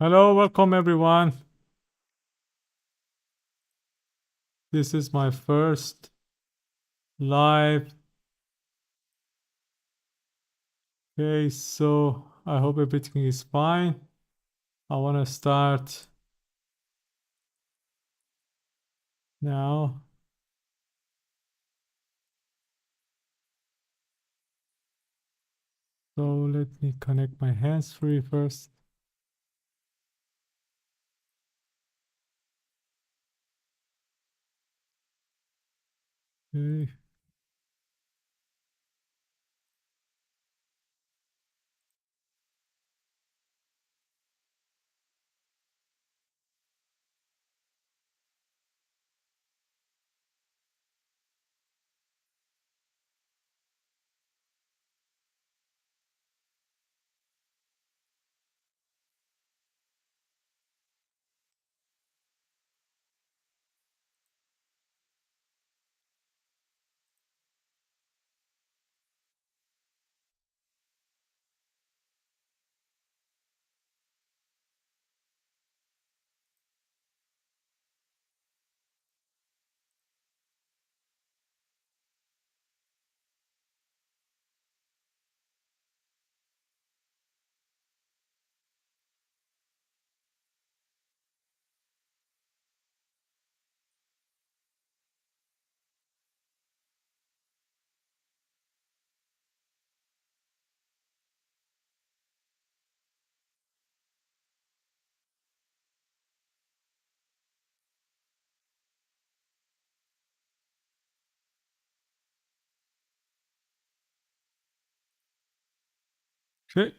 Hello, welcome everyone. This is my first live. Okay, so I hope everything is fine. I want to start now. So let me connect my hands-free first. Okay. Okay,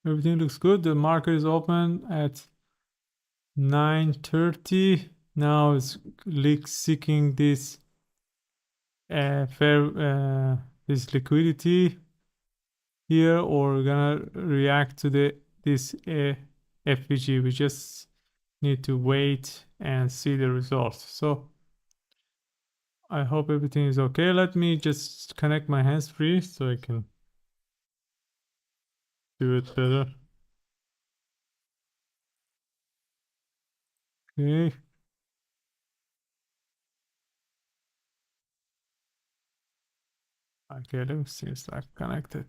everything looks good. The market is open at 9:30. Now it's seeking this this liquidity here, or we're gonna react to this FVG. We just need to wait and see the results. So I hope everything is okay. Let me just connect my hands free so I can do it better. Okay. Okay, let me see if I'm connected.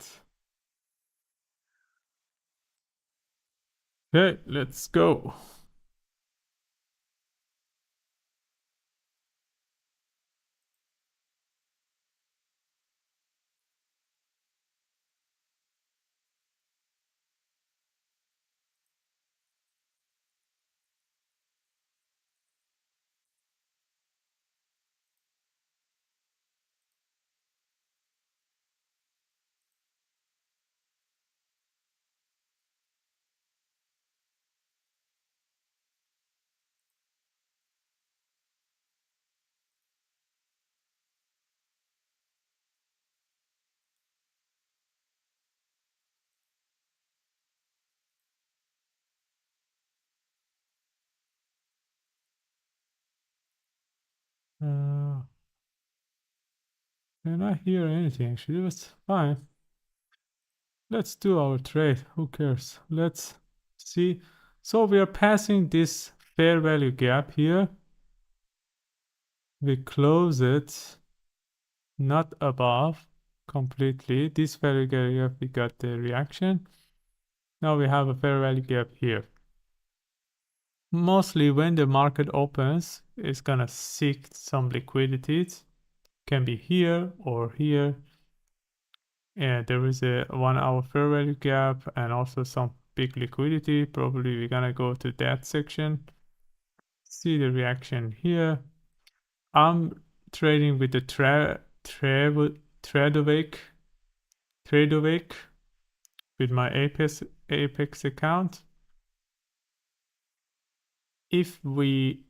Okay, let's go. Uh, cannot hear anything actually, but fine. Let's do our trade. Who cares? Let's see. So we are passing this fair value gap here. We close it not above completely. This fair value gap, we got the reaction. Now we have a fair value gap here. Mostly when the market opens, it's gonna seek some liquidity. Can be here or here. And there is a 1 hour fair value gap and also some big liquidity. Probably we're gonna go to that section. See the reaction here. I'm trading with the Tradeovik with my Apex account. If we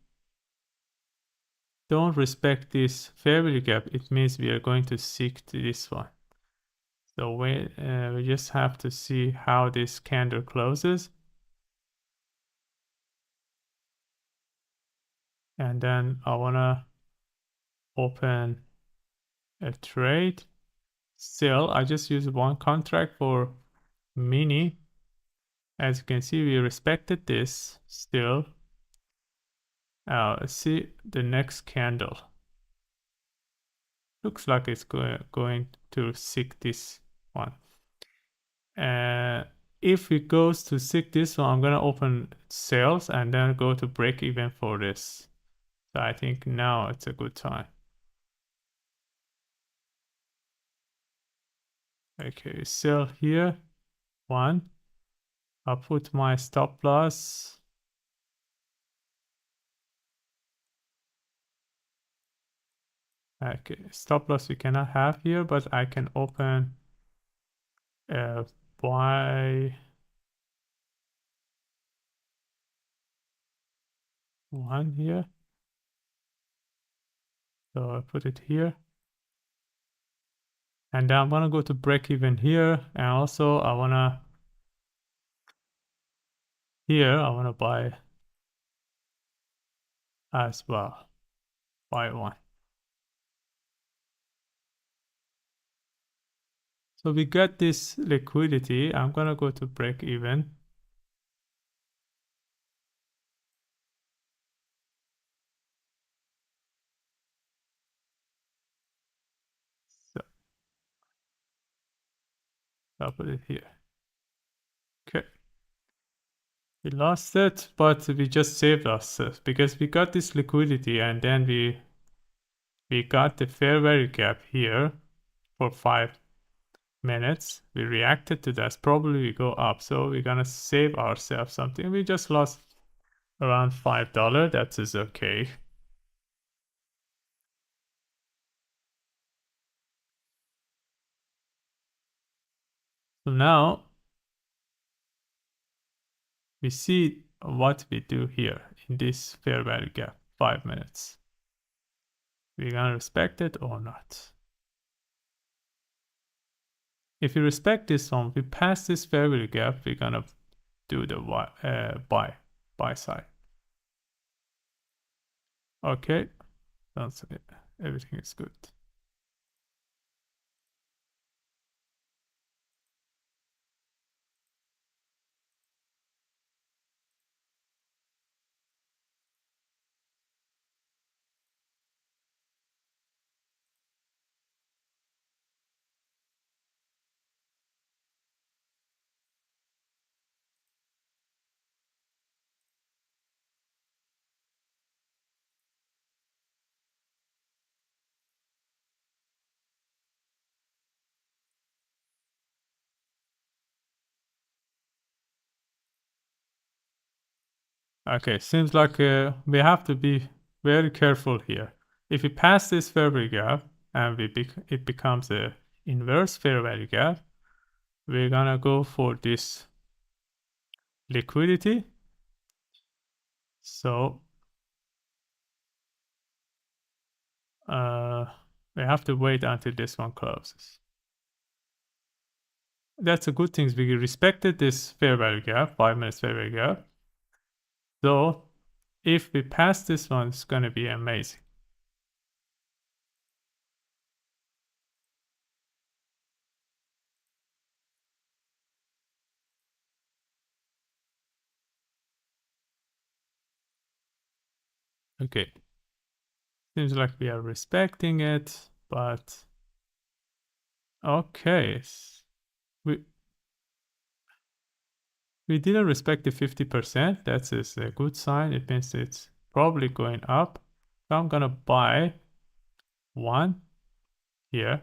don't respect this fair value gap, it means we are going to seek to this one. So we just have to see how this candle closes. And then I wanna open a trade. Still, I just use one contract for mini as you can see, we respected this still. Let's see the next candle. Looks like it's going to seek this one. If it goes to seek this one, I'm gonna open sales and then go to break even for this. So I think now it's a good time. Okay, sell here, one. I'll put my stop loss. Okay, stop loss we cannot have here, but I can open buy one here. So I put it here. And then I'm gonna go to break even here. And also I wanna buy as well. Buy one. So we got this liquidity. I'm gonna go to break even. So I'll put it here. Okay. We lost it, but we just saved us because we got this liquidity and then we got the fair value gap here for 5 minutes. We reacted to that. Probably we go up. So we're gonna save ourselves something. We just lost around $5. That is okay. So now we see what we do here in this fair value gap, 5 minutes. We're gonna respect it or not. If we respect this one, we pass this fair value gap, we're gonna do the buy side. Okay, that's it. Everything is good. Okay, seems like we have to be very careful here. If we pass this fair value gap and it becomes a inverse fair value gap, we're gonna go for this liquidity. So we have to wait until this one closes. That's a good thing. We respected this fair value gap, 5 minutes fair value gap. So if we pass this one, it's gonna be amazing. Okay. Seems like we are respecting it, but okay. We we didn't respect the 50%. That's a good sign. It means it's probably going up. So I'm gonna buy one here.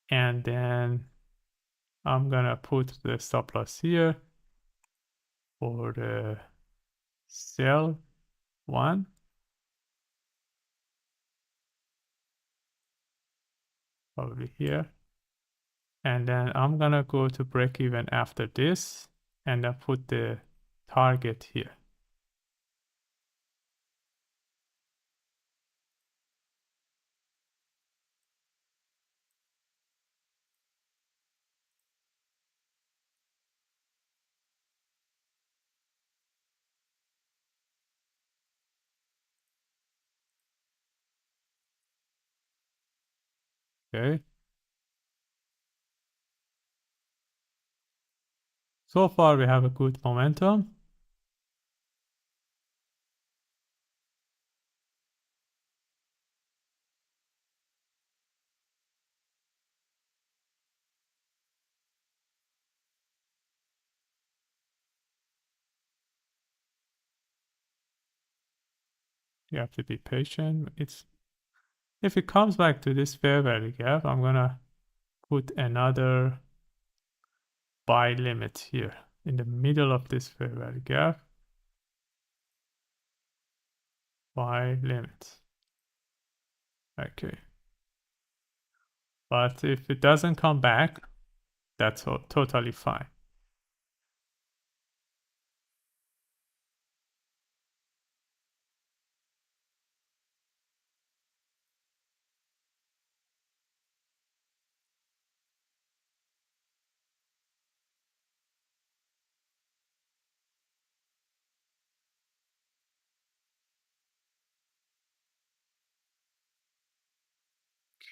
And then I'm gonna put the stop loss here for the sell one. Probably here. And then I'm gonna go to break even after this and then put the target here. Okay. So far we have a good momentum. You have to be patient. If it comes back to this fair value gap, I'm gonna put another buy limit here in the middle of this fair value gap. Buy limit. Okay. But if it doesn't come back, that's totally fine.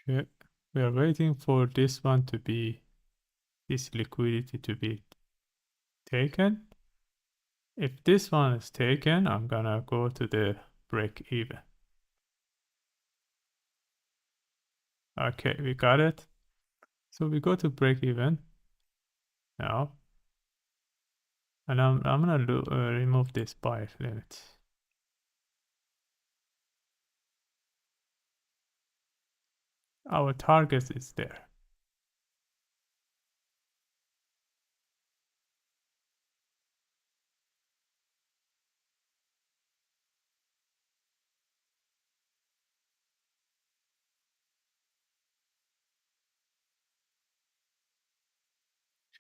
Okay. We are waiting for this one to be, this liquidity to be taken. If this one is taken, I'm gonna go to the break even. Okay, we got it. So we go to break even now, and I'm gonna remove this buy limit. Our target is there.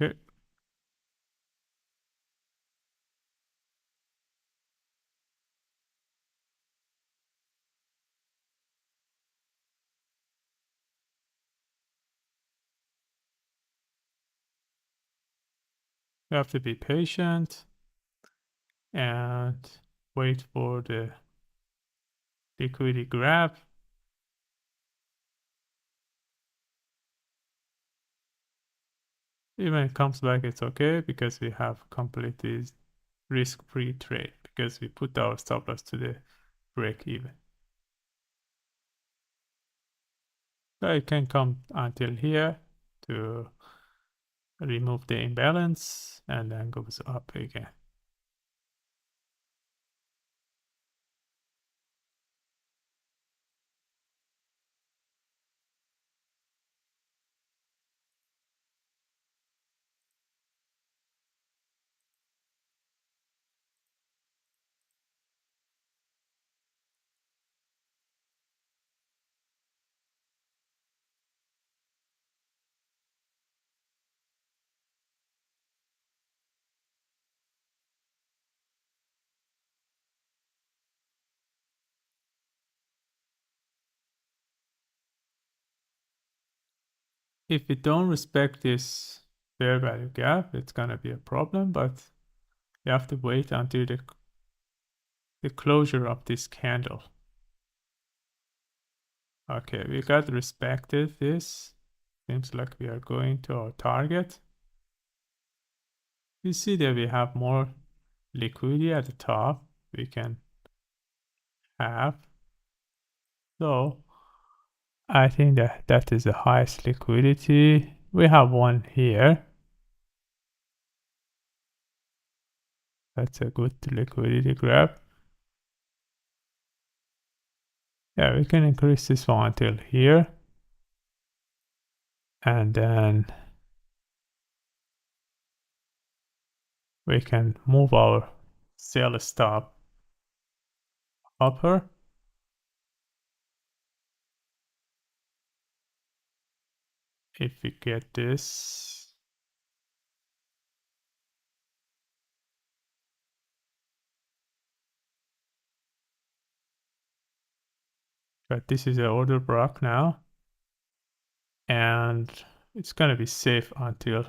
Okay. We have to be patient and wait for the liquidity grab. Even if it comes back, it's okay because we have completed risk-free trade because we put our stop loss to the break even. So it can come until here to remove the imbalance and then goes up again. If we don't respect this fair value gap, it's gonna be a problem, but you have to wait until the closure of this candle. Okay, we got respected this. Seems like we are going to our target. We see that we have more liquidity at the top we can have. So I think that is the highest liquidity. We have one here. That's a good liquidity grab. Yeah, we can increase this one until here. And then we can move our sell stop upper. If we get this, but this is an order block now. And it's gonna be safe until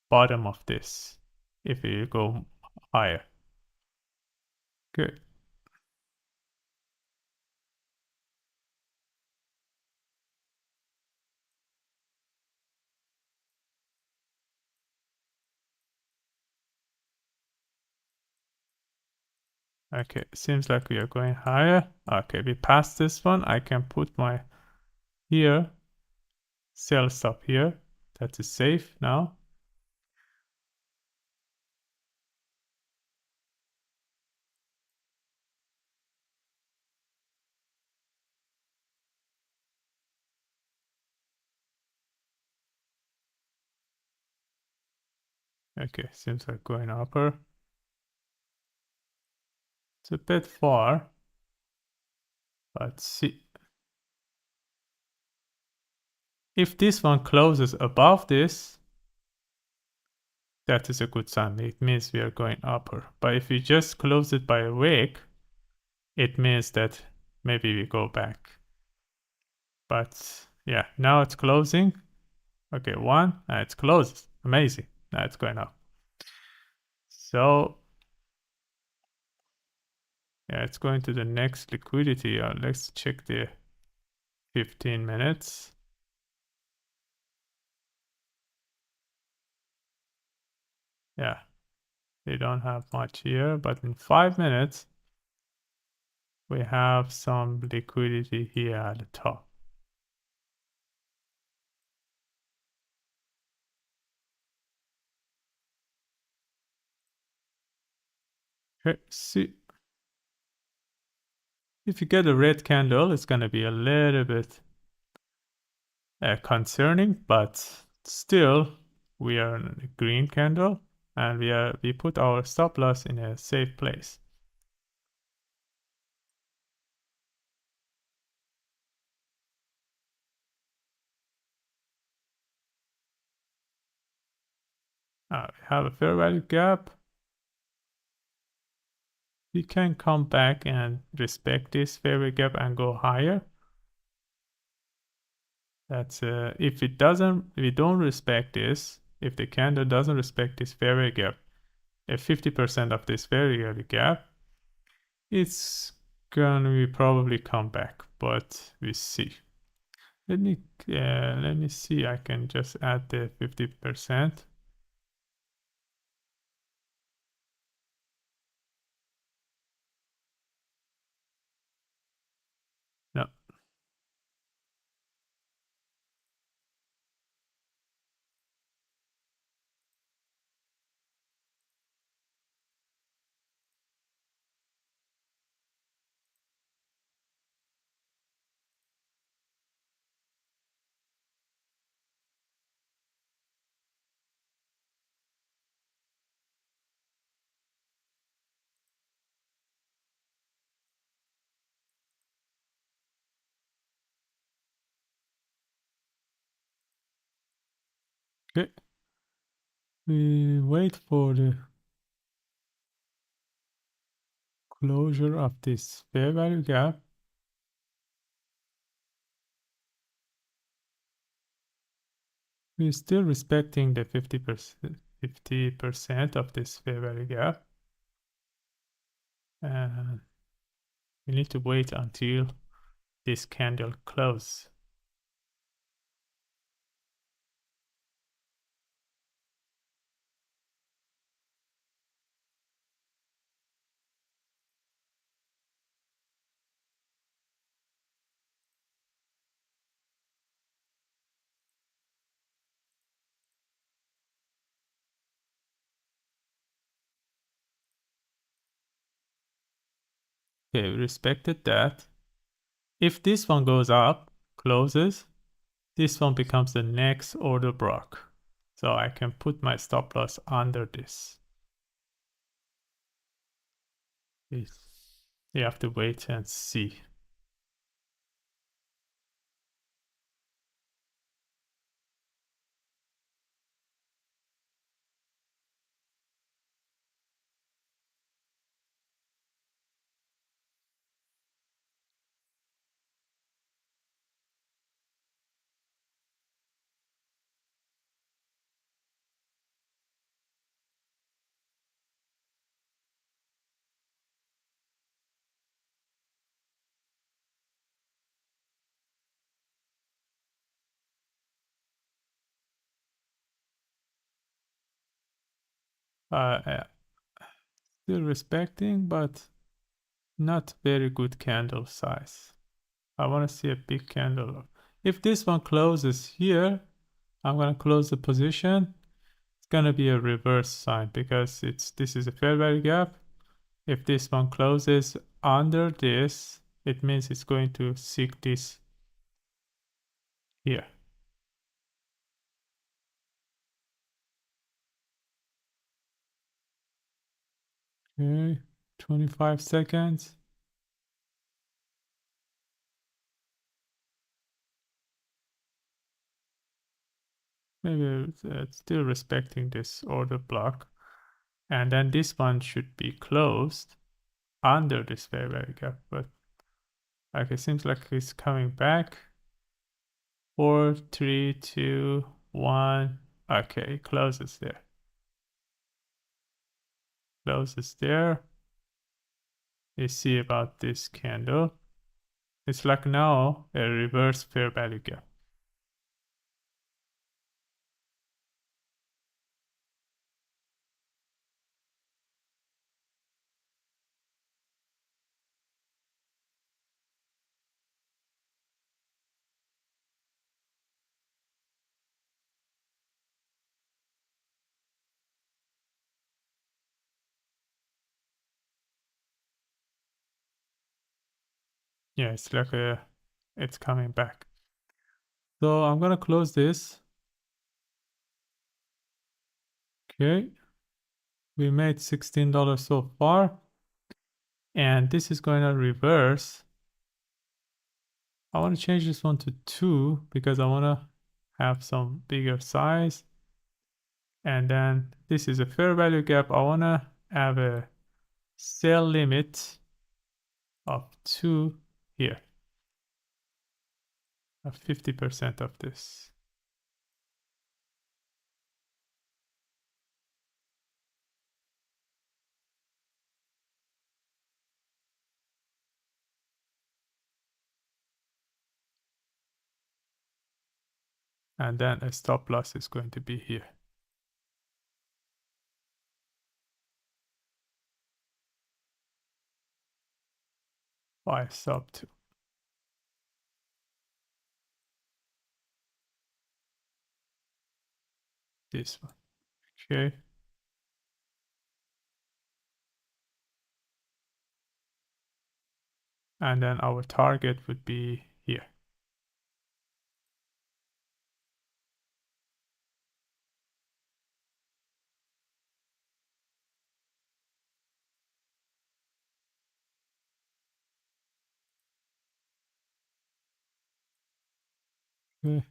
bottom of this if we go higher. Good. Okay, seems like we are going higher. Okay, we passed this one. I can put my here, sell stop here. That is safe now. Okay, seems like going upper. It's a bit far, but see if this one closes above this, that is a good sign. It means we are going upper. But if we just close it by a wick, it means that maybe we go back. But yeah, now it's closing. Okay, one, and it's closed. Amazing. Now it's going up. So yeah, it's going to the next liquidity. Let's check the 15 minutes. Yeah, they don't have much here, but in 5 minutes, we have some liquidity here at the top. Okay, see, if you get a red candle, it's going to be a little bit concerning, but still, we are in a green candle, and we put our stop loss in a safe place. We have a fair value gap. We can come back and respect this fair value gap and go higher. That's if it doesn't, if we don't respect this, if the candle doesn't respect this fair value gap, at 50% of this fair value gap, it's gonna be probably come back, but we see. Let me see. I can just add the 50%. No, okay. We wait for the closure of this fair value gap. We're still respecting the 50% of this fair value gap. And we need to wait until this candle close. Okay, we respected that. If this one goes up, closes, this one becomes the next order block. So I can put my stop loss under this. You have to wait and see. Uh, uh, Still respecting, but not very good candle size. I want to see a big candle. If this one closes here, I'm going to close the position. It's going to be a reverse sign because this is a fair value gap. If this one closes under this, it means it's going to seek this here. Okay, 25 seconds. Maybe it's still respecting this order block. And then this one should be closed under this fair value gap. But like it seems like it's coming back. 4, 3, 2, 1. Okay, it closes there. Closes there. You see about this candle. It's like now a reverse fair value gap. Yeah, it's like it's coming back. So I'm gonna close this. Okay, we made $16 so far, and this is going to reverse. I want to change this one to 2 because I want to have some bigger size. And then this is a fair value gap. I want to have a sell limit of 2 here, of 50% of this. And then a stop loss is going to be here. Buy sub 2. This one. Okay. And then our target would be here. Okay.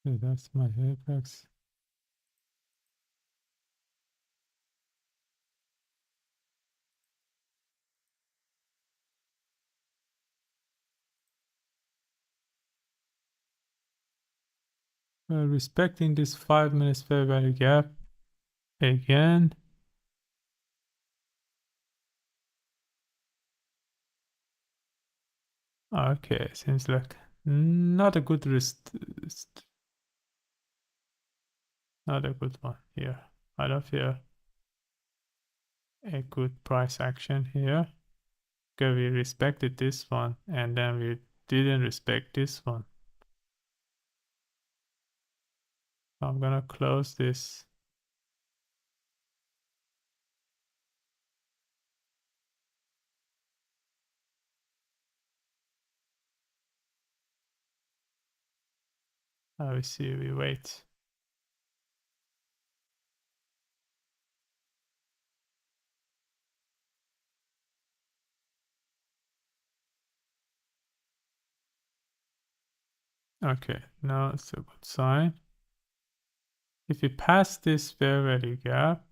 Okay, that's my apex. Respecting this 5 minutes fair value gap again. Okay, seems like not a good not a good one here. I don't feel a good price action here. Okay, we respected this one and then we didn't respect this one. I'm gonna close this. We see, we wait. Okay, now it's a good sign. If we pass this fair value gap,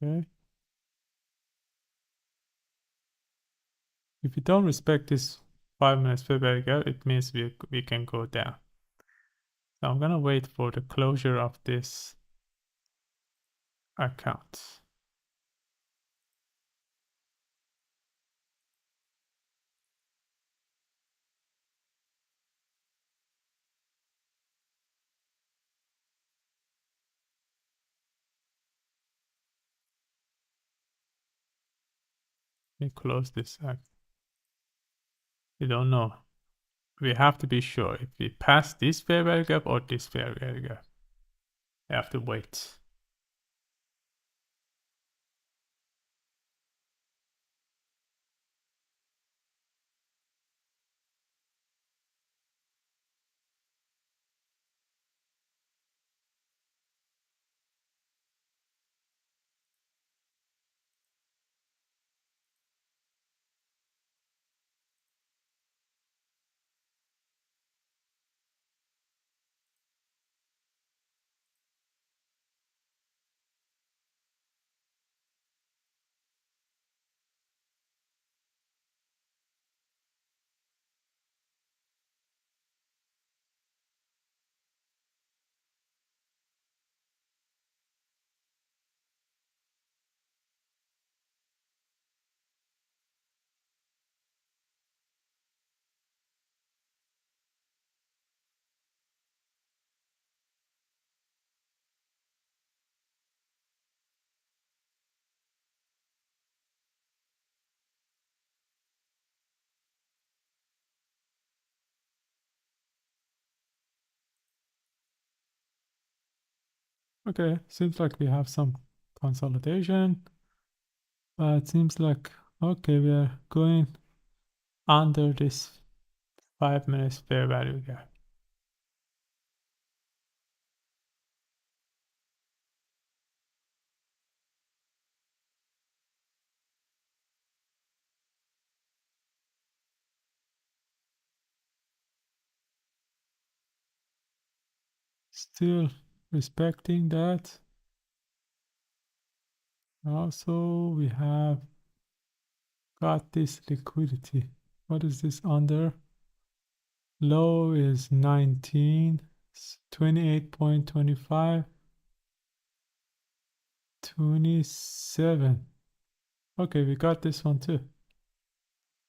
Okay. If you don't respect this 5 minutes fair value gap, it means we can go down. So I'm gonna wait for the closure of this account. Let me close this. We don't know. We have to be sure if we pass this fair value gap or this fair value gap. We have to wait. Okay, seems like we have some consolidation. It seems like, okay, we are going under this 5 minutes fair value gap. Still respecting that. Also, we have got this liquidity. What is this under? Low is 19, 28.25, 27. Okay, we got this one too.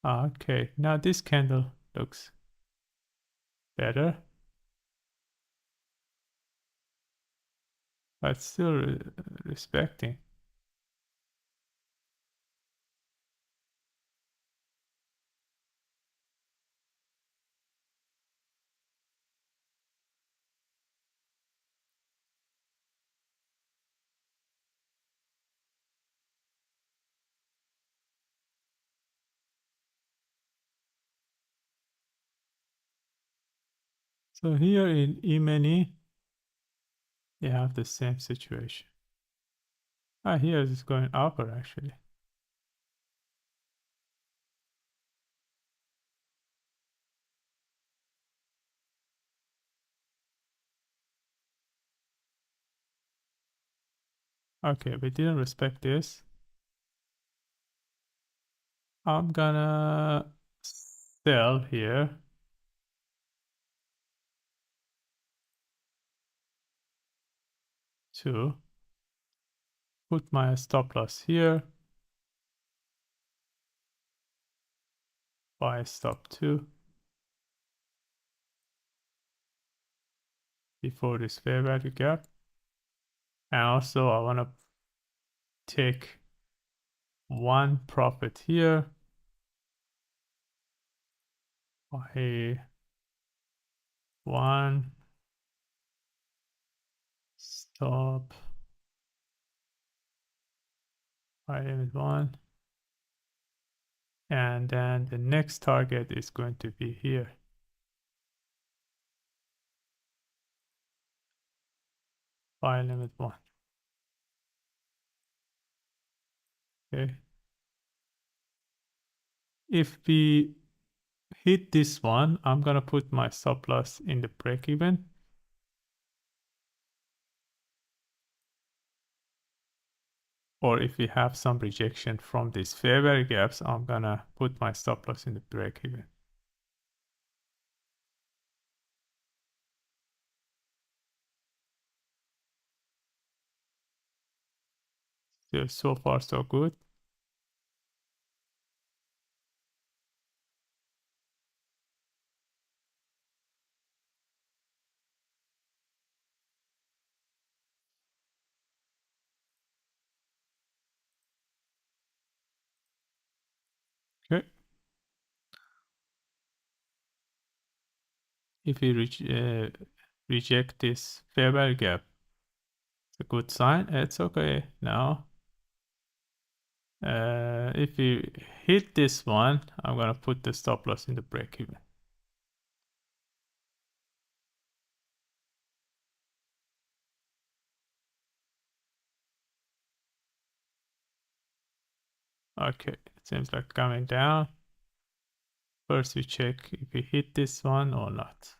Okay, now this candle looks better, but still respecting. So here in E-mini, you have the same situation. Here it's going upper actually. Okay, we didn't respect this. I'm gonna sell here. To put my stop loss here. Buy stop 2 before this fair value gap. And also I want to take one profit here. Buy one stop. Buy limit 1. And then the next target is going to be here. Buy limit 1. Okay. If we hit this one, I'm gonna put my stop loss in the break even. or if we have some rejection from these fair value gaps, I'm gonna put my stop loss in the break even. So far so good. Okay. If we reject this fair value gap, it's a good sign. It's okay now. If we hit this one, I'm gonna put the stop loss in the break even. Okay, it seems like coming down. First we check if we hit this one or not.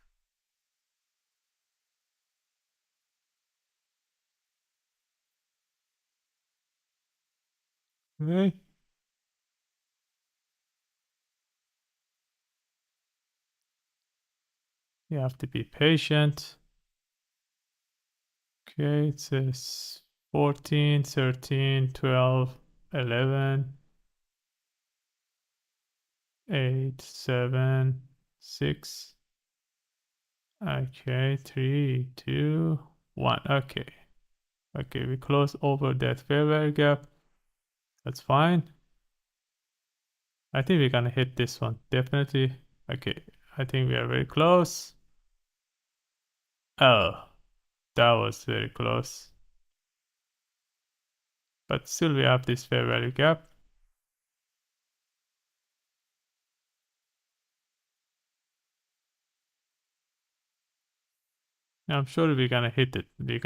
Okay. You have to be patient. Okay, it says 14, 13, 12, 11, 8, 7, 6. Okay, 3, 2, 1. Okay. Okay, we close over that fair value gap. That's fine. I think we're gonna hit this one, definitely. Okay, I think we are very close. Oh, that was very close. But still we have this fair value gap. I'm sure we're gonna hit it. We're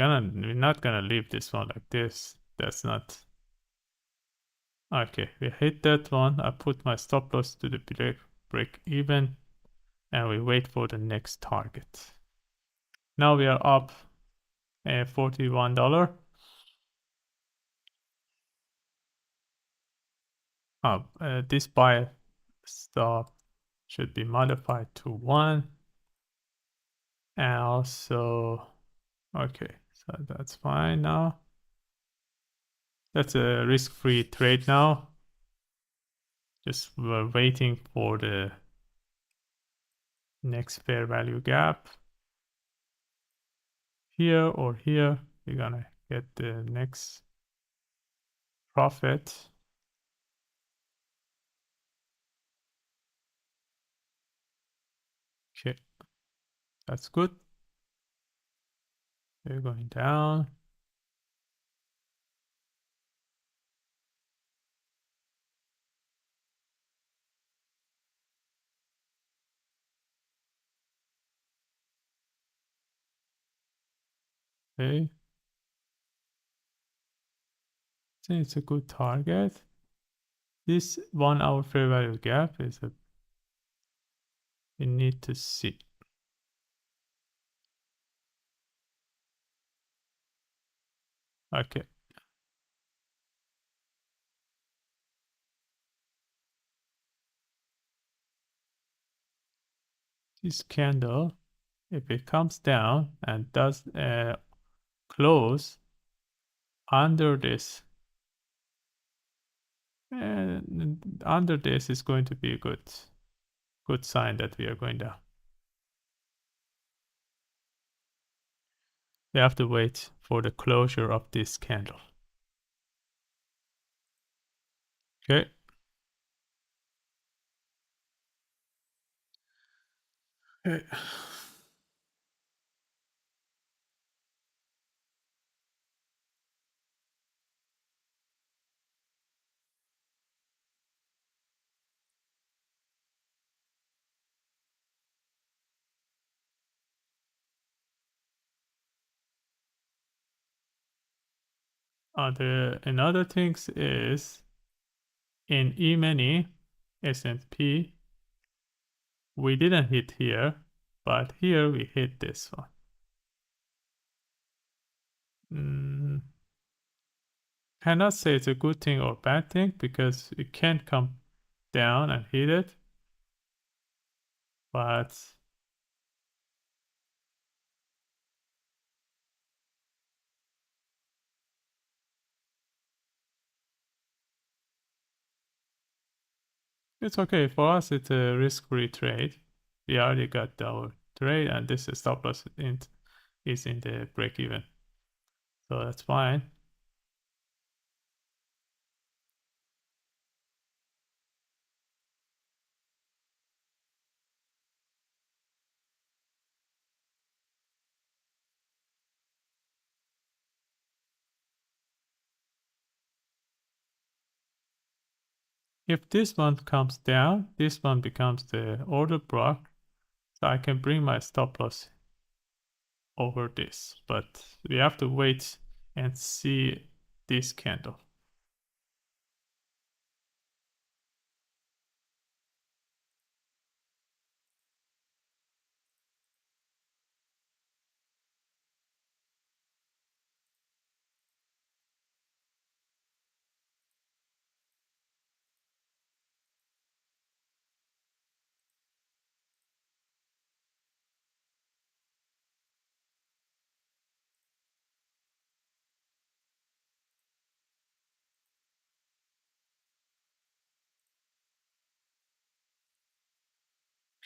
not gonna leave this one like this. That's not. Okay, we hit that one. I put my stop loss to the break even, and we wait for the next target. Now we are up $41. This buy stop should be modified to 1. And also, okay, so that's fine now. That's a risk-free trade now. Just we're waiting for the next fair value gap. Here or here, we're gonna get the next profit. Okay, that's good. We're going down. Okay, I think it's a good target. This 1 hour fair value gap is a we need to see. Okay, this candle, if it comes down and does close under this, and under this is going to be a good sign that we are going down. We have to wait for the closure of this candle. Okay. Okay. Another things is in E-mini S&P, we didn't hit here, but here we hit this one. Cannot say it's a good thing or bad thing because it can't come down and hit it, but it's okay. For us, it's a risk-free trade. We already got our trade, and this stop loss is in the break even. So that's fine. If this one comes down, this one becomes the order block. So I can bring my stop loss over this, but we have to wait and see this candle.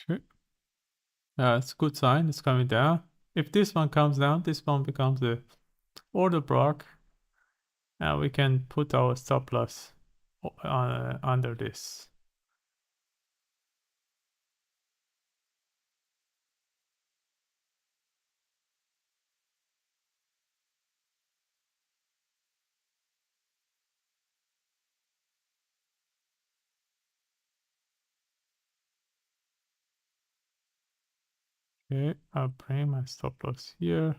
Okay. It's a good sign. It's coming down. If this one comes down, this one becomes the order block, and we can put our stop loss under this. Okay, I'll bring my stop loss here.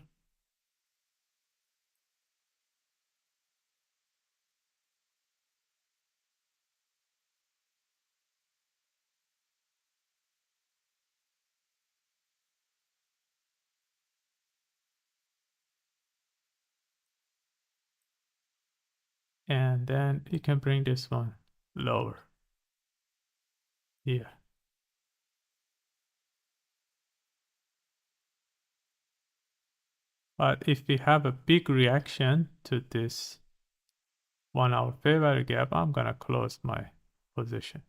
And then you can bring this one lower here. But if we have a big reaction to this 1 hour fair value gap, I'm gonna close my position.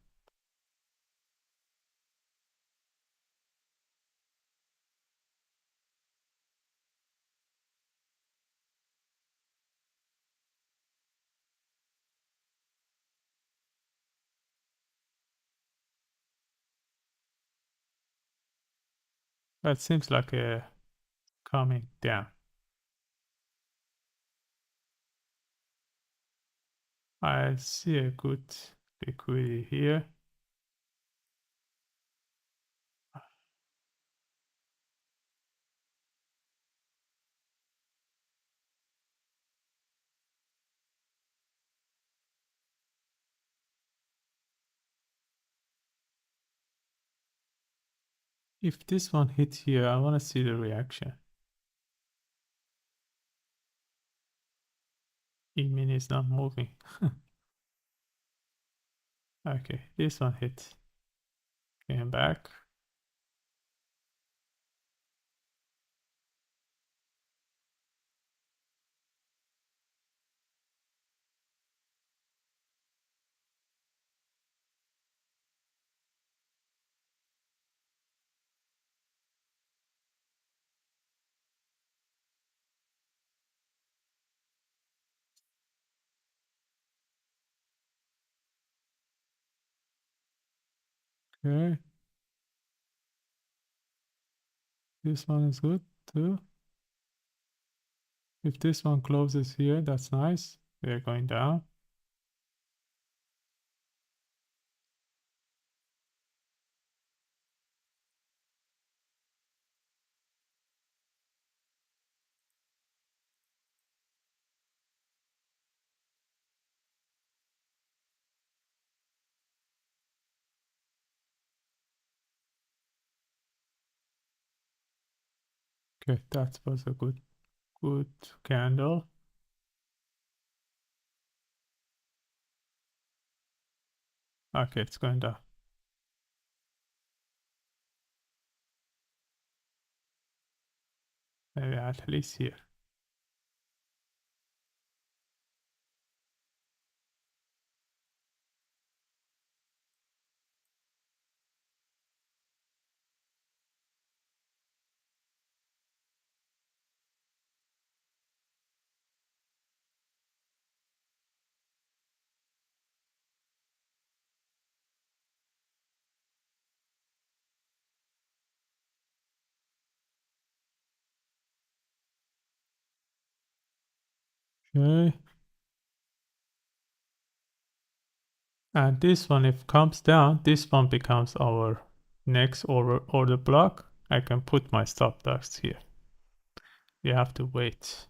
That seems like a coming down. I see a good liquidity here. If this one hits here, I want to see the reaction. E-mini is not moving. Okay, this one hit. Came back. Okay, this one is good too. If this one closes here, that's nice. We're going down. Okay, that was a good candle. Okay, it's going down. Maybe at least here. Okay. And this one, if comes down, this one becomes our next order block. I can put my stop loss here. You have to wait.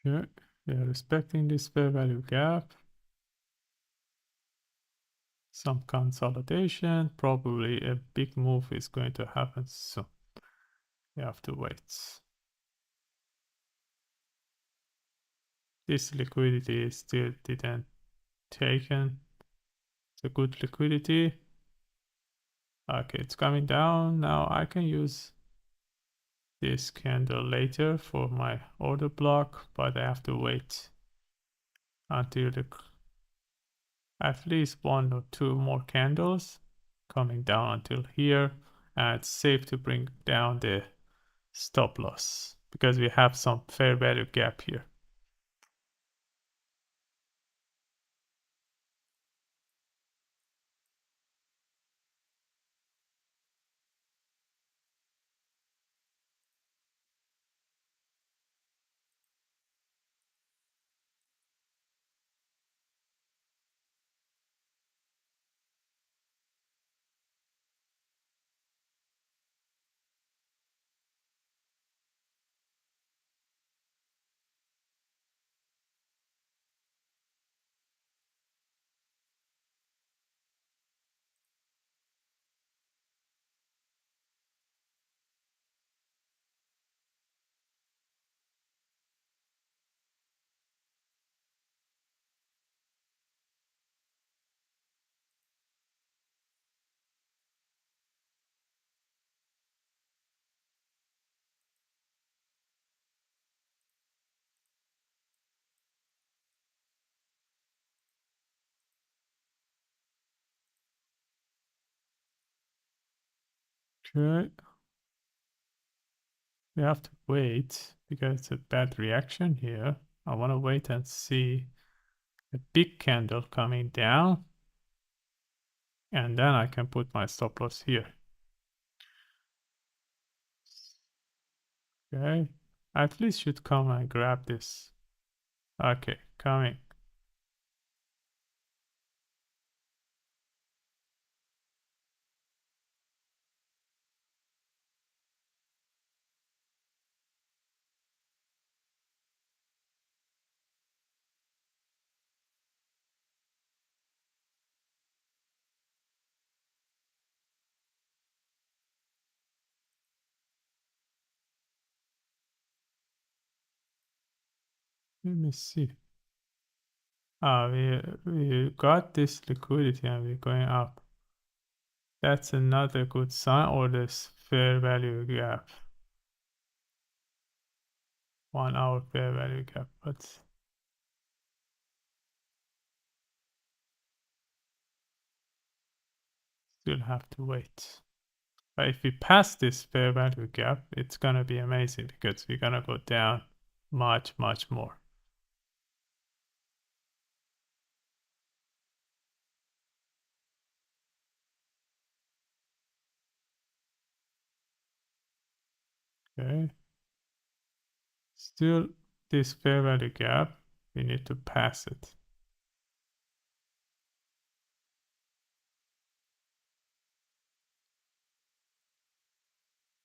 Sure. We are respecting this fair value gap. Some consolidation. Probably a big move is going to happen soon. You have to wait. This liquidity still didn't taken. It's a good liquidity. Okay, it's coming down. Now I can use this candle later for my order block, but I have to wait until at least one or two more candles coming down until here, and it's safe to bring down the stop loss because we have some fair value gap here. Okay, we have to wait because it's a bad reaction here. I want to wait and see a big candle coming down, and then I can put my stop loss here. Okay, at least should come and grab this. Okay, coming. Let me see. We got this liquidity and we're going up. That's another good sign, or this fair value gap. 1 hour fair value gap, but still have to wait. But if we pass this fair value gap, it's gonna be amazing because we're gonna go down much more. Okay. Still this fair value gap, we need to pass it.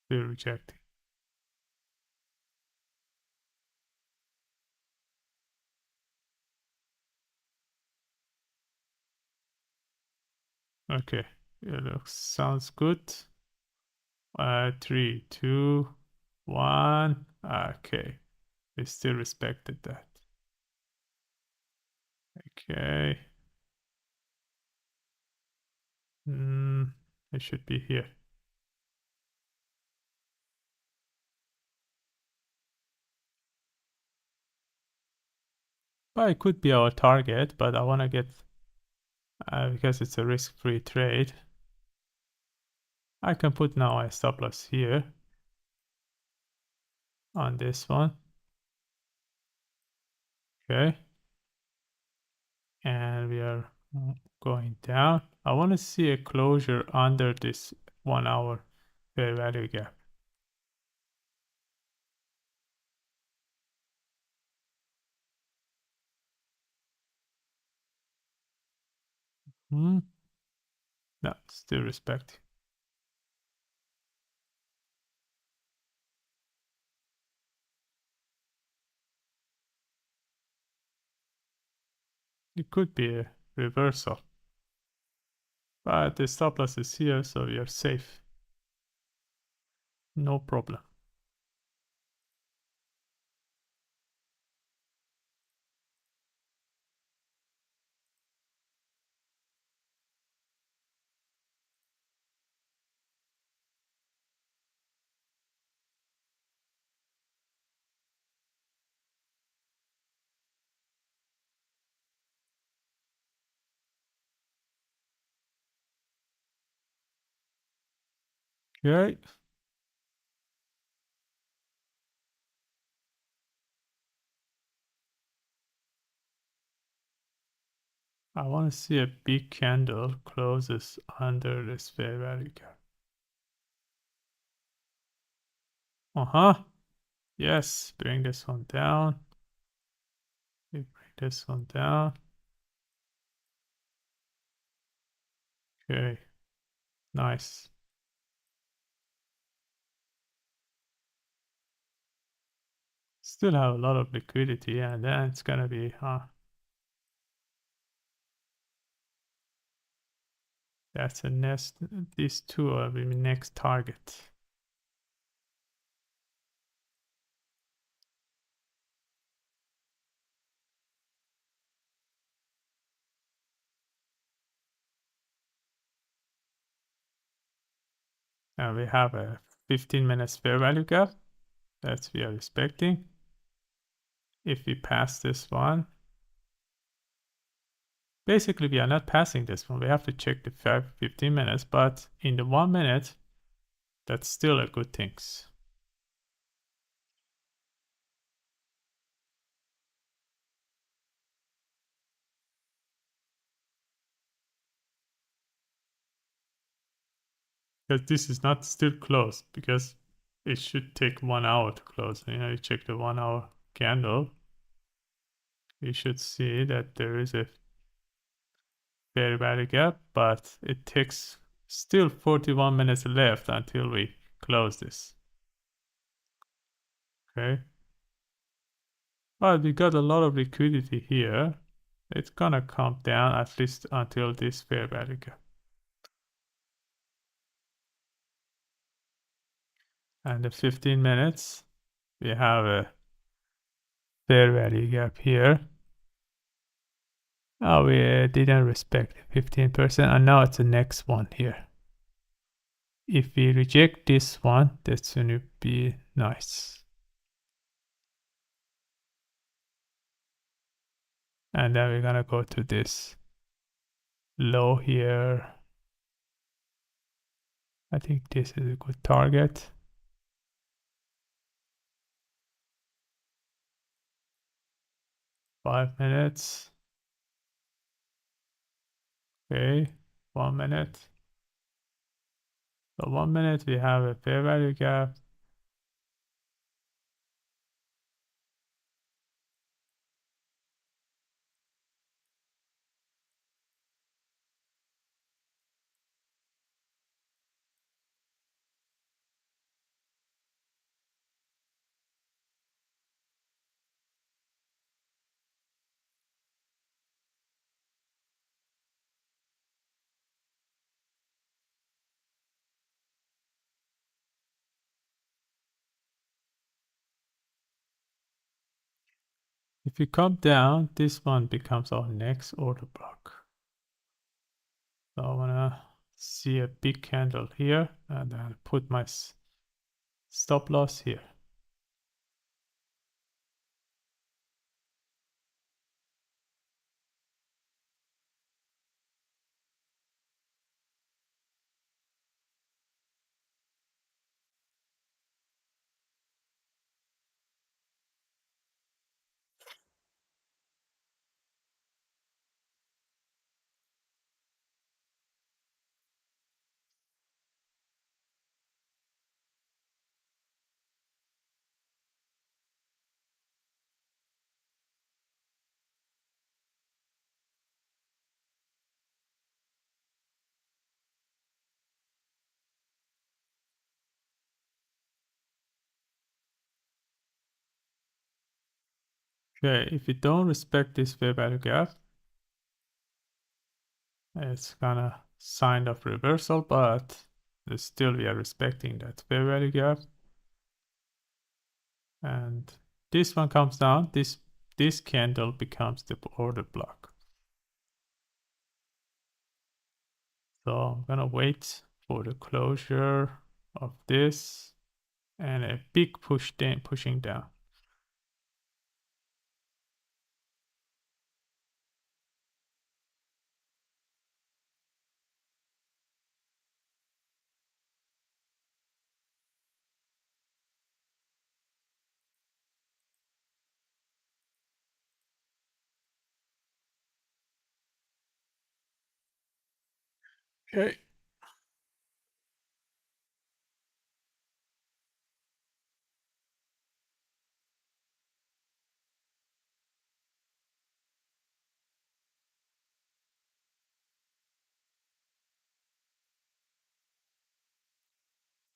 Still rejecting. Okay, it looks sounds good. 3, 2, 1. Okay, we still respected that. Okay. It should be here. But it could be our target, but I want to get, because it's a risk-free trade, I can put now a stop loss here on this one. Okay. And we are going down. I want to see a closure under this 1 hour fair value gap. No, still respect. It could be a reversal, but the stop loss is here, so we are safe. No problem. Okay. I want to see a big candle closes under this fair value gap. Yes, bring this one down. We bring this one down. Okay, nice. Still have a lot of liquidity, and then it's gonna be, that's a next, these two are the next target. And we have a 15 minutes fair value gap that we are expecting. If we pass this one, basically we are not passing this one. We have to check the 15 minutes, but in the 1 minute, that's still a good things. Because this is not still closed, because it should take 1 hour to close. You check the 1 hour candle, you should see that there is a fair value gap, but it takes still 41 minutes left until we close this. Okay. But we got a lot of liquidity here. It's gonna come down at least until this fair value gap. And the 15 minutes, we have a fair value gap here. Oh, we didn't respect 15%, and now it's the next one here. If we reject this one, that's gonna be nice. And then we're gonna go to this low here. I think this is a good target. Five minutes. Okay, 1 minute. So 1 minute we have a fair value gap. If you come down, this one becomes our next order block. So I wanna see a big candle here and then put my stop loss here. Okay, if you don't respect this fair value gap, it's gonna sign of reversal, but still we are respecting that fair value gap. And this one comes down, this candle becomes the order block. So I'm gonna wait for the closure of this and a big pushing down. Okay.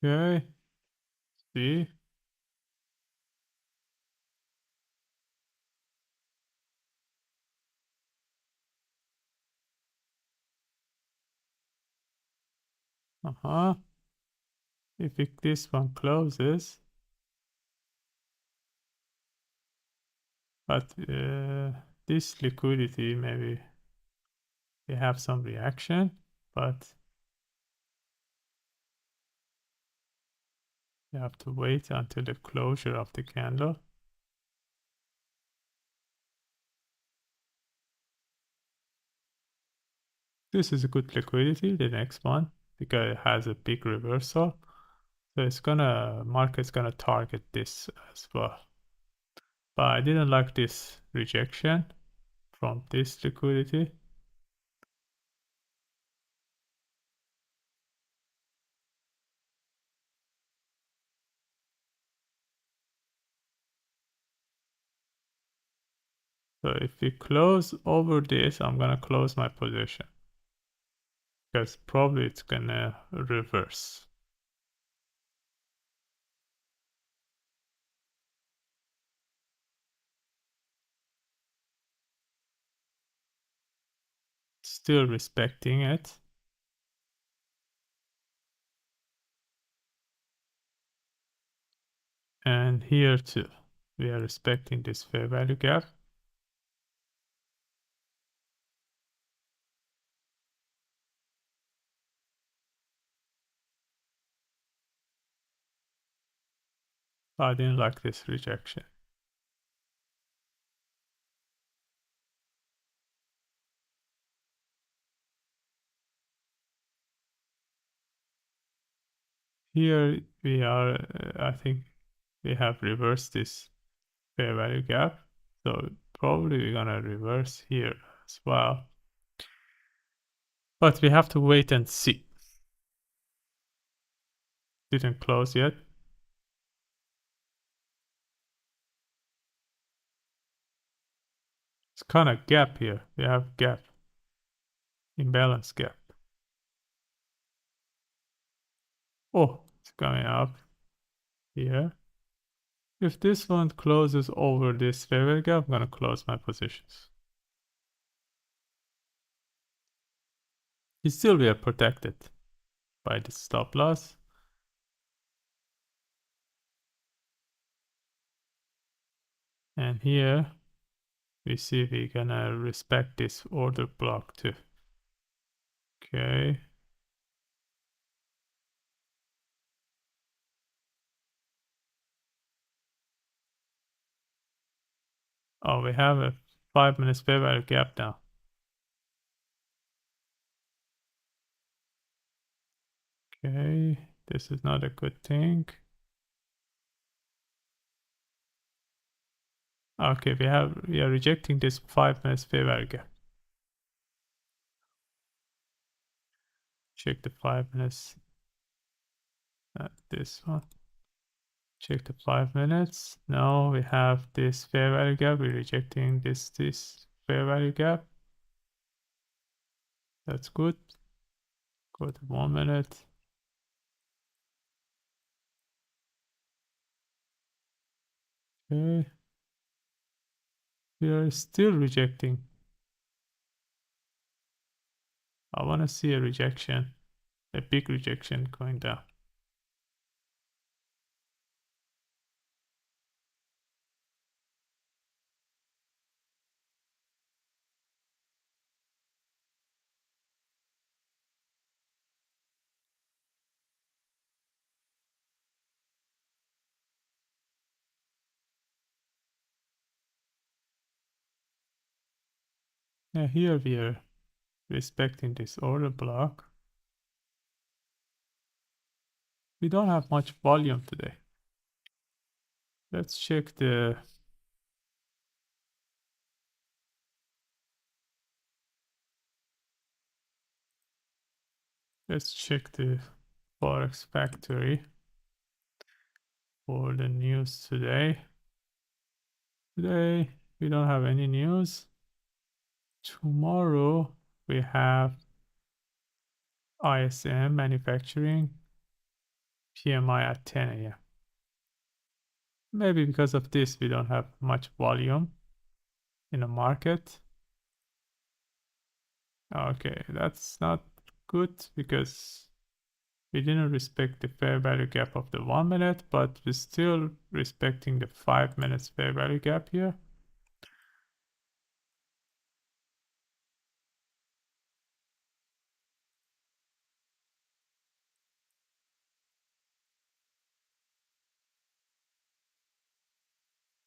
Okay. See. If this one closes, but this liquidity maybe they have some reaction, but you have to wait until the closure of the candle. This is a good liquidity, the next one, because it has a big reversal. So market's gonna target this as well. But I didn't like this rejection from this liquidity. So if we close over this, I'm gonna close my position because probably it's gonna reverse. Still respecting it. And here too, we are respecting this fair value gap. I didn't like this rejection. Here we are, I think we have reversed this fair value gap. So probably we're gonna reverse here as well. But we have to wait and see. Didn't close yet. It's kind of gap here. We have gap, imbalance gap. Oh, it's coming up here. If this one closes over this fair value gap, I'm gonna close my positions. Still we are protected by the stop loss. And here We see we're gonna respect this order block too. Okay. Oh, we have a 5 minutes fair value gap now. Okay, this is not a good thing. Okay, we are rejecting this 5 minutes fair value gap. Check the 5 minutes. This one. Check the 5 minutes. Now we have this fair value gap. We're rejecting this fair value gap. That's good. Go to 1 minute. Okay. We are still rejecting. I want to see a rejection, a big rejection going down. Yeah, here we are respecting this order block. We don't have much volume today. Let's check the Forex Factory for the news today. Today we don't have any news. Tomorrow we have ISM manufacturing PMI at 10 a.m. Maybe because of this we don't have much volume in the market. Okay, that's not good because we didn't respect the fair value gap of the 1 minute, but we're still respecting the 5 minutes fair value gap here.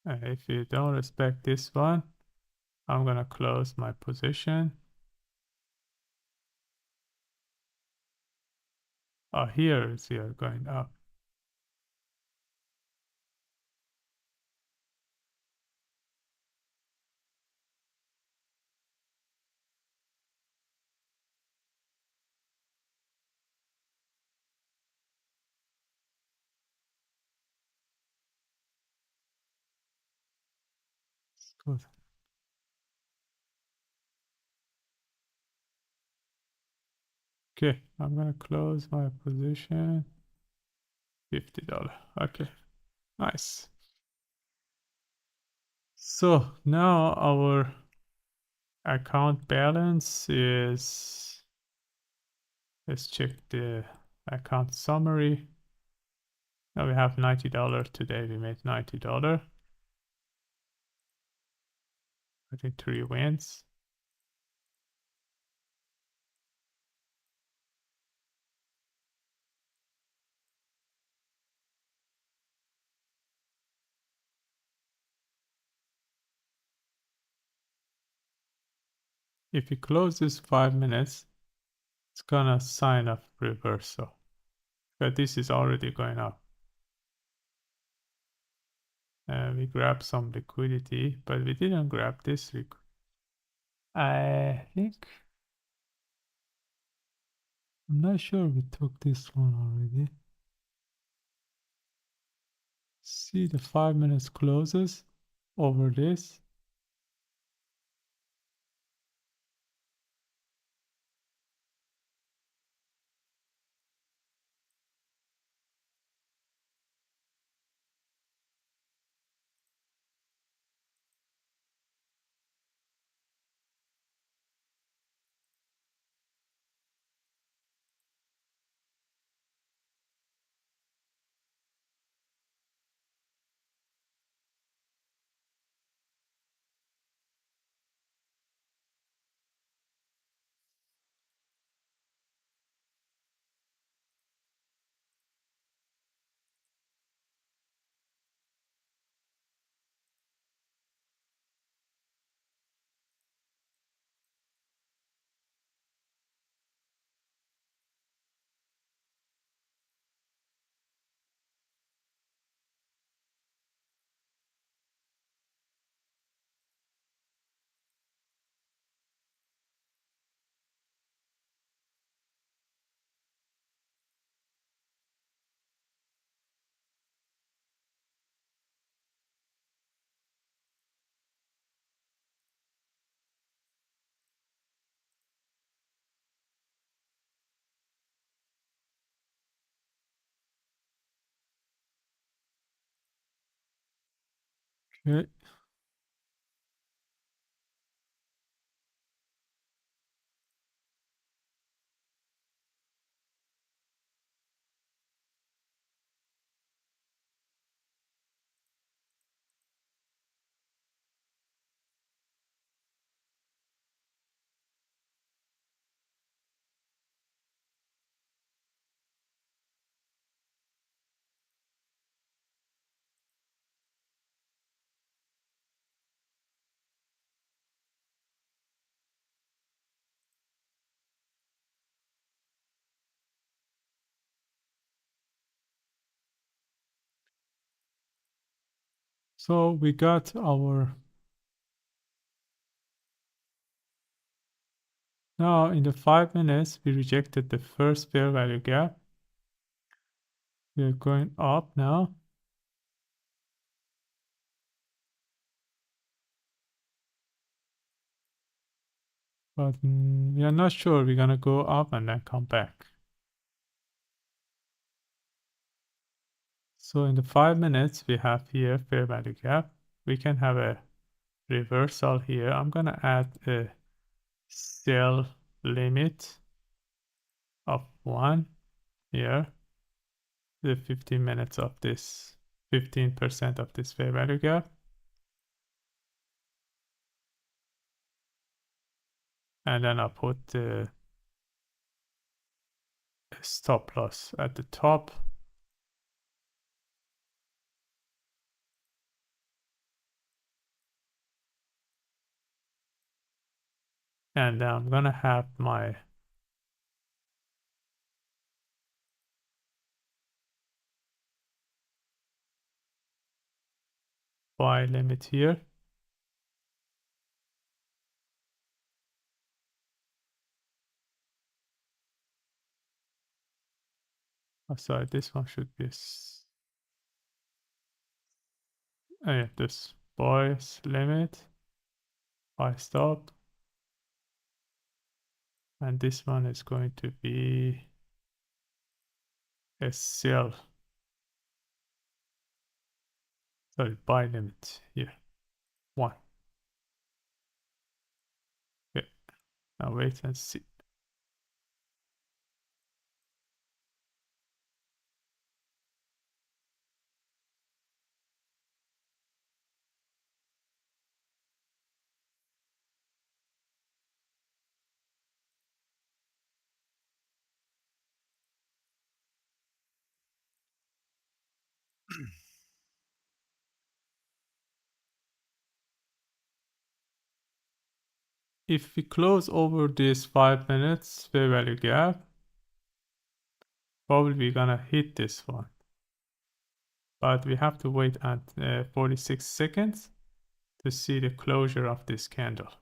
And if you don't respect this one, I'm gonna close my position. Oh, here is here going up. Good. Okay, I'm gonna close my position. $50. Okay, nice. So now our account balance is, let's check the account summary. Now we have $90 today. We made $90. I think 3 wins. If we close this 5 minutes, it's gonna sign up reversal. But this is already going up. We grab some liquidity, but we didn't grab this. I think, I'm not sure we took this one already. See the 5 minutes closes over this. Okay. So we got our, now in the 5 minutes, we rejected the first fair value gap. We're going up now. But we are not sure we're gonna go up and then come back. So in the 5 minutes, we have here fair value gap. We can have a reversal here. I'm gonna add a sell limit of 1 here. The 15 minutes of this, 15% of this fair value gap. And then I'll put the stop loss at the top. And then I'm gonna have my buy limit here. Oh, sorry, this one should be this buys limit, buy stop. And this one is going to be a sell, sorry, buy limit here, 1. Okay, now wait and see. If we close over this 5 minutes fair value gap, probably we're gonna hit this one. But we have to wait at 46 seconds to see the closure of this candle.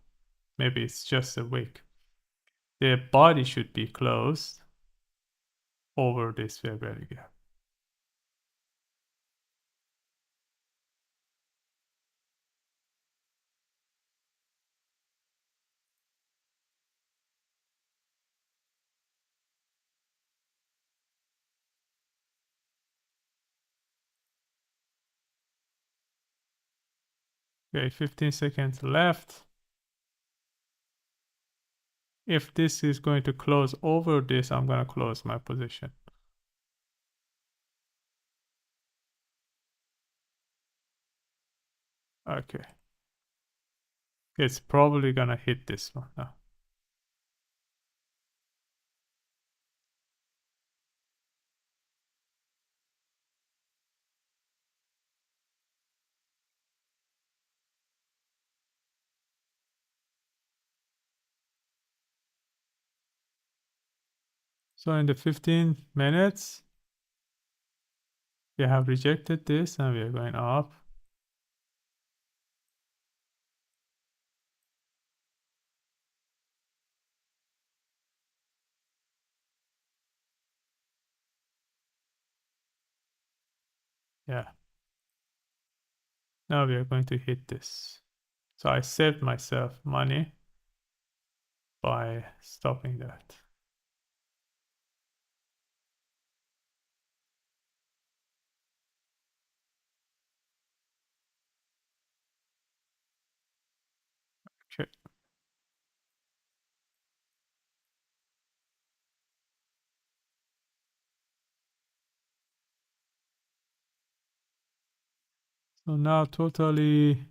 Maybe it's just a wick. The body should be closed over this fair value gap. Okay, 15 seconds left. If this is going to close over this, I'm going to close my position. Okay. It's probably going to hit this one now. So in the 15 minutes, we have rejected this and we are going up. Yeah. Now we are going to hit this. So I saved myself money by stopping that. So now totally,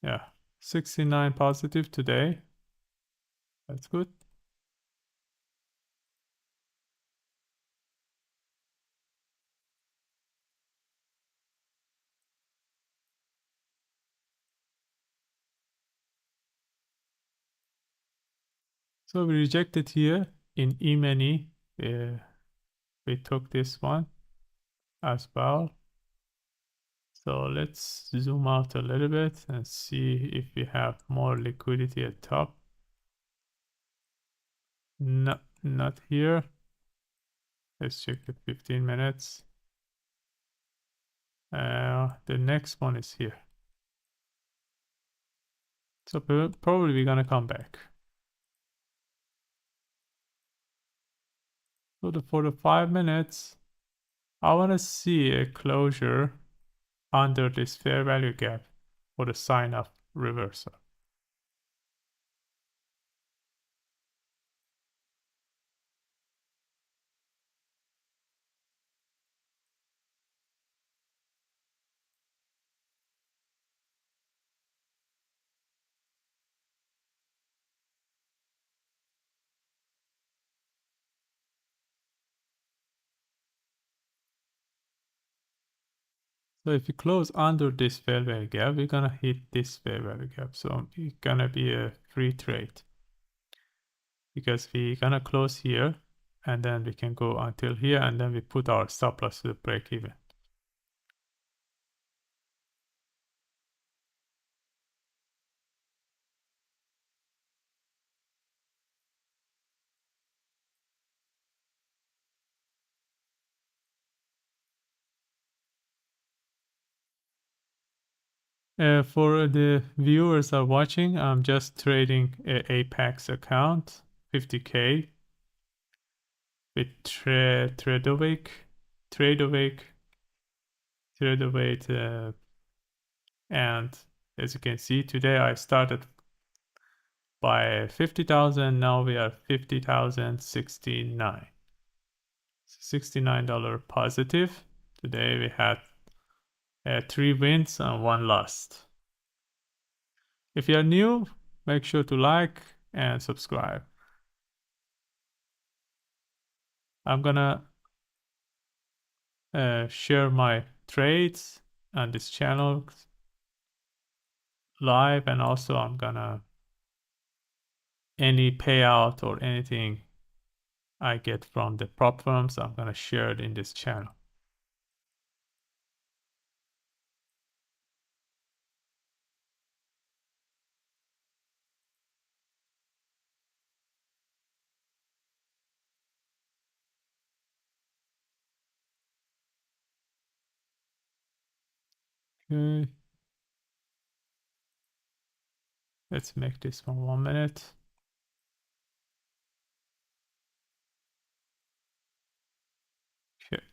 yeah, 69 positive today. That's good. So we rejected here in E-many. We took this one as well. So let's zoom out a little bit and see if we have more liquidity at top. No, not here. Let's check the 15 minutes. The next one is here. So probably we're gonna come back. So for the 5 minutes, I wanna see a closure under this fair value gap for the sign of reversal. So if we close under this fair value gap, we're gonna hit this fair value gap. So it's gonna be a free trade because we're gonna close here and then we can go until here and then we put our stop loss to the break even. For the viewers are watching, I'm just trading a Apex account, 50K with Tradeawake, and as you can see, today I started by 50,000. Now we are 50,069. $69 positive. Today we had 3 wins and 1 loss. If you are new, make sure to like and subscribe. I'm gonna share my trades on this channel live, and also I'm gonna any payout or anything I get from the prop firms, I'm gonna share it in this channel. Okay, let's make this one 1 minute. Okay.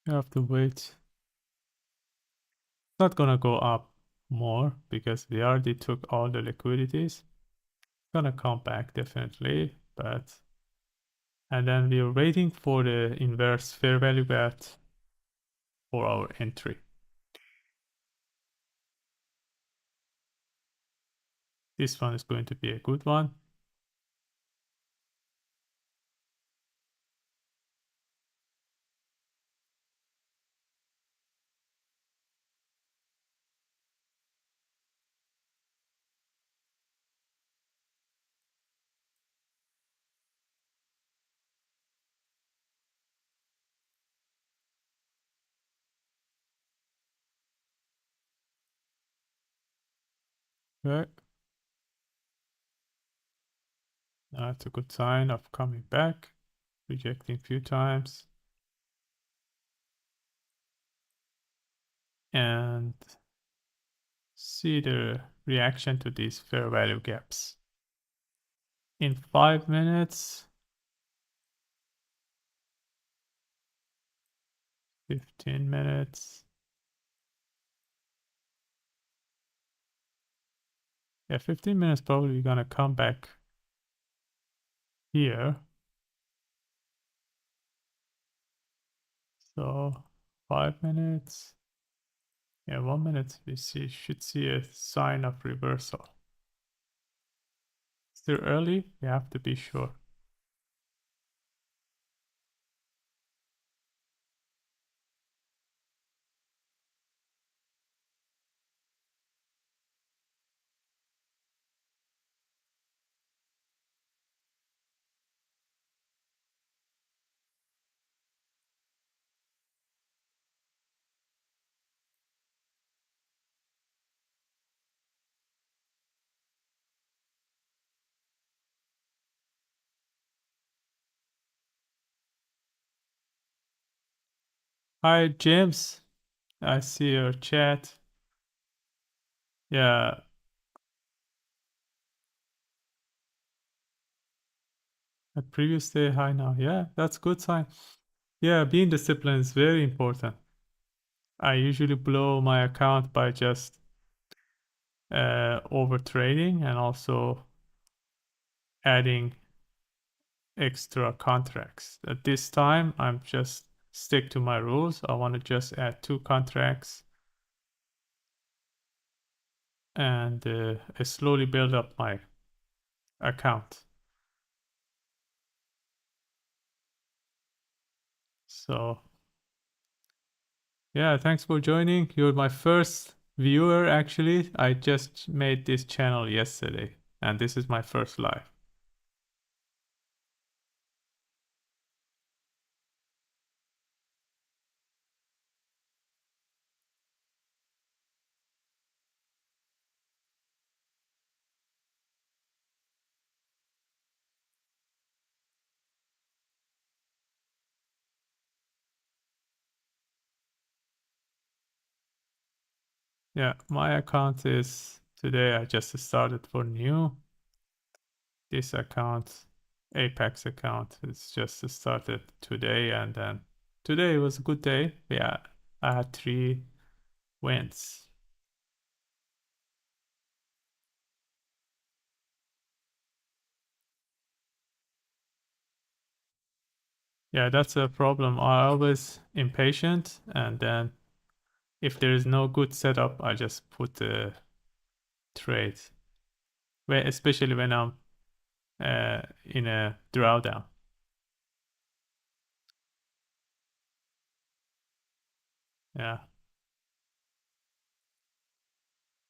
You have to wait. It's not gonna go up more because we already took all the liquidities. It's gonna come back definitely, but and then we are waiting for the inverse fair value bet for our entry. This one is going to be a good one. Okay. That's a good sign of coming back, rejecting a few times. and see the reaction to these fair value gaps. In 5 minutes, 15 minutes. Yeah, 15 minutes probably gonna come back here. So 5 minutes. Yeah, 1 minute we should see a sign of reversal. Still early, we have to be sure. Hi James, I see your chat. Yeah, a previous day high now. Yeah, that's good sign. Yeah, being disciplined is very important. I usually blow my account by just over trading and also adding extra contracts. At this time, I'm just stick to my rules. I want to just add 2 contracts and I slowly build up my account. So yeah, thanks for joining. You're my first viewer actually. I just made this channel yesterday and this is my first live. Yeah, my account is today I just started for new. This account, Apex account, is just started today and then today was a good day. Yeah, I had 3 wins. Yeah, that's a problem. I always impatient and then if there is no good setup, I just put the trade. Especially when I'm in a drawdown. Yeah.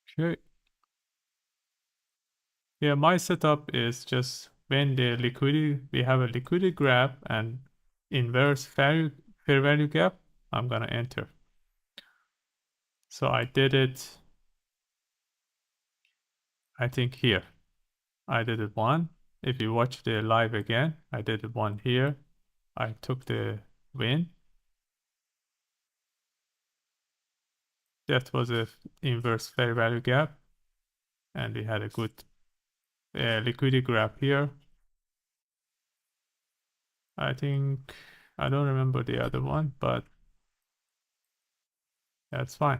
Sure. Yeah, my setup is just when the liquidity we have a liquidity grab and inverse fair value gap, I'm gonna enter. So I did it, I think here. I did it one. If you watch the live again, I did it one here. I took the win. That was a inverse fair value gap, and we had a good liquidity grab here. I think I don't remember the other one, but that's fine.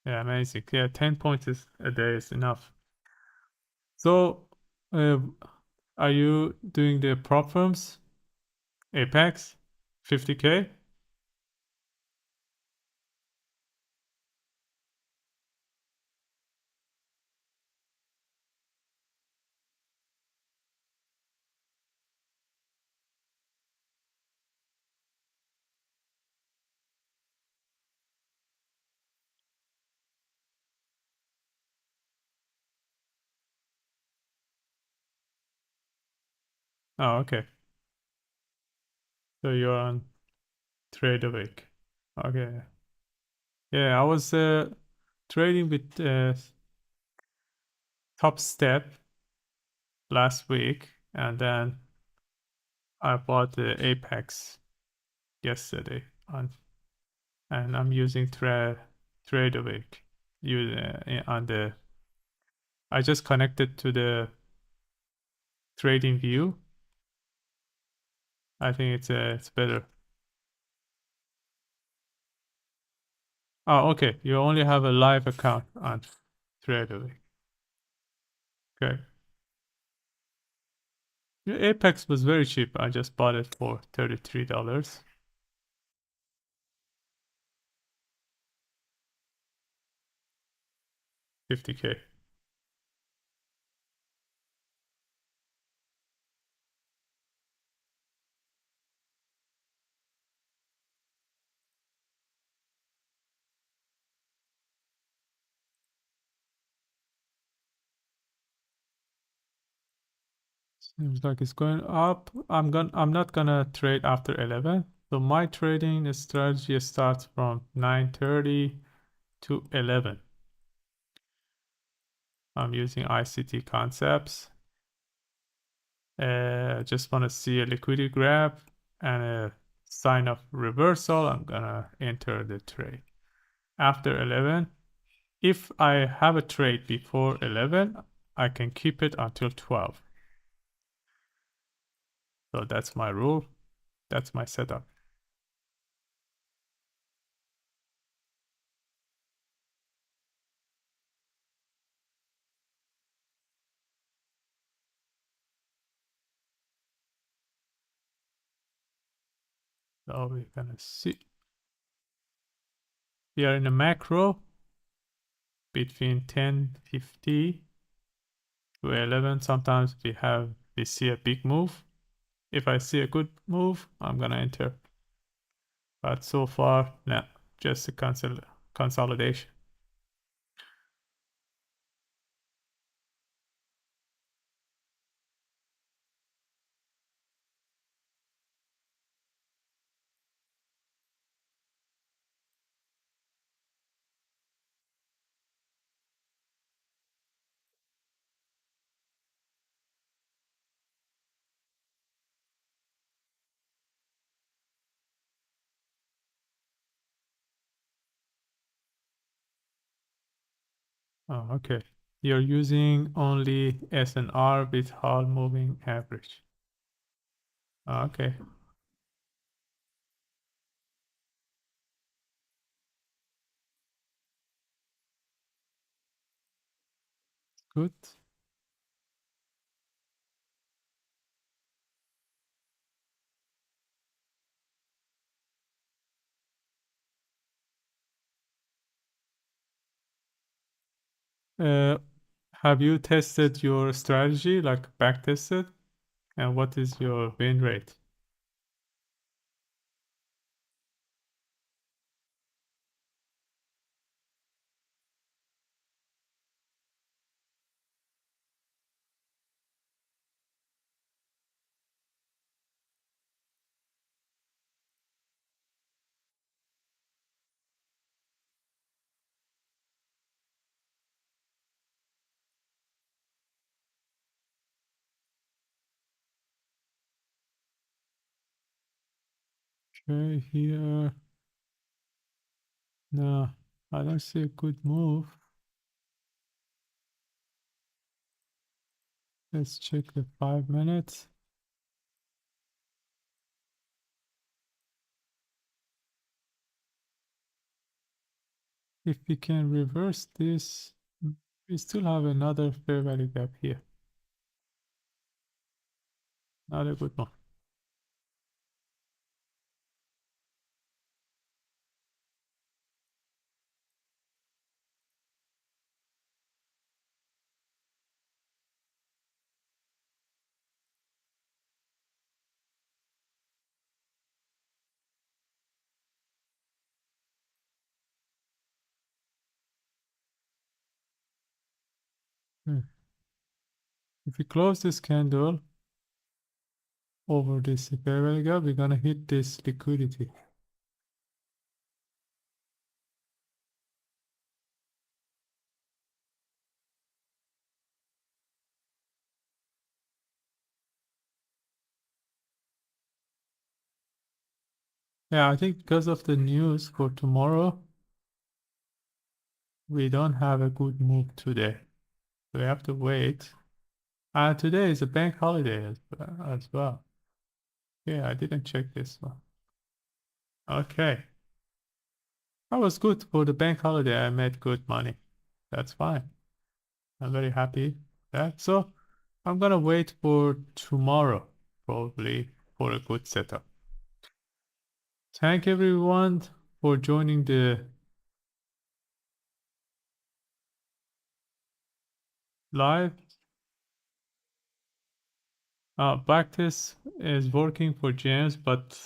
Yeah, amazing. Yeah, 10 points a day is enough. So, uh, are you doing the prop firms? Apex? 50K? Oh, okay. So you're on Trade a Week. Okay. Yeah, I was trading with Top Step last week, and then I bought the Apex yesterday and I'm using TradingView. On the I just connected to the TradingView. I think it's better. Oh, okay. You only have a live account on TradingView. Okay. Yeah, Apex was very cheap. I just bought it for $33. 50K. Seems like it's going up. I'm not gonna trade after 11. So my trading strategy starts from 9:30 to 11. I'm using ICT concepts. Just want to see a liquidity grab and a sign of reversal. I'm gonna enter the trade. After 11, if I have a trade before 11, I can keep it until 12. So that's my rule. That's my setup. So we're gonna see. We are in a macro between 10:50 to 11. Sometimes we see a big move. If I see a good move, I'm gonna enter. But so far, no, just a consolidation. Oh, okay. You're using only SNR with Hall moving average. Oh, okay, good. Uh, have you tested your strategy, like back tested? And what is your win rate? Okay, here. No, I don't see a good move. Let's check the 5 minutes. If we can reverse this, we still have another fair value gap here. Not a good one. Hmm. If we close this candle over this fair value gap, we're gonna hit this liquidity. Yeah, I think because of the news for tomorrow, we don't have a good move today. We have to wait. Today is a bank holiday as well. Yeah, I didn't check this one. Okay. That was good for the bank holiday. I made good money. That's fine. I'm very happy with that. So I'm gonna wait for tomorrow, probably for a good setup. Thank everyone for joining the live. Practice is working for James, but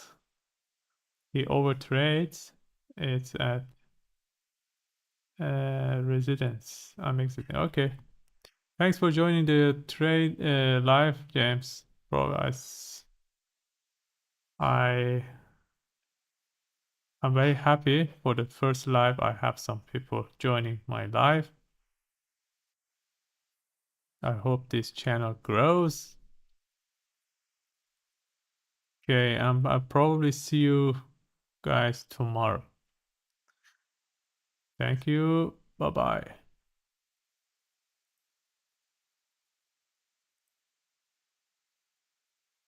he overtrades. It's at residence. I'm exiting. Okay. Thanks for joining the trade live, James. Bro, I I'm very happy for the first live. I have some people joining my live. I hope this channel grows. Okay, I'll probably see you guys tomorrow. Thank you. Bye bye.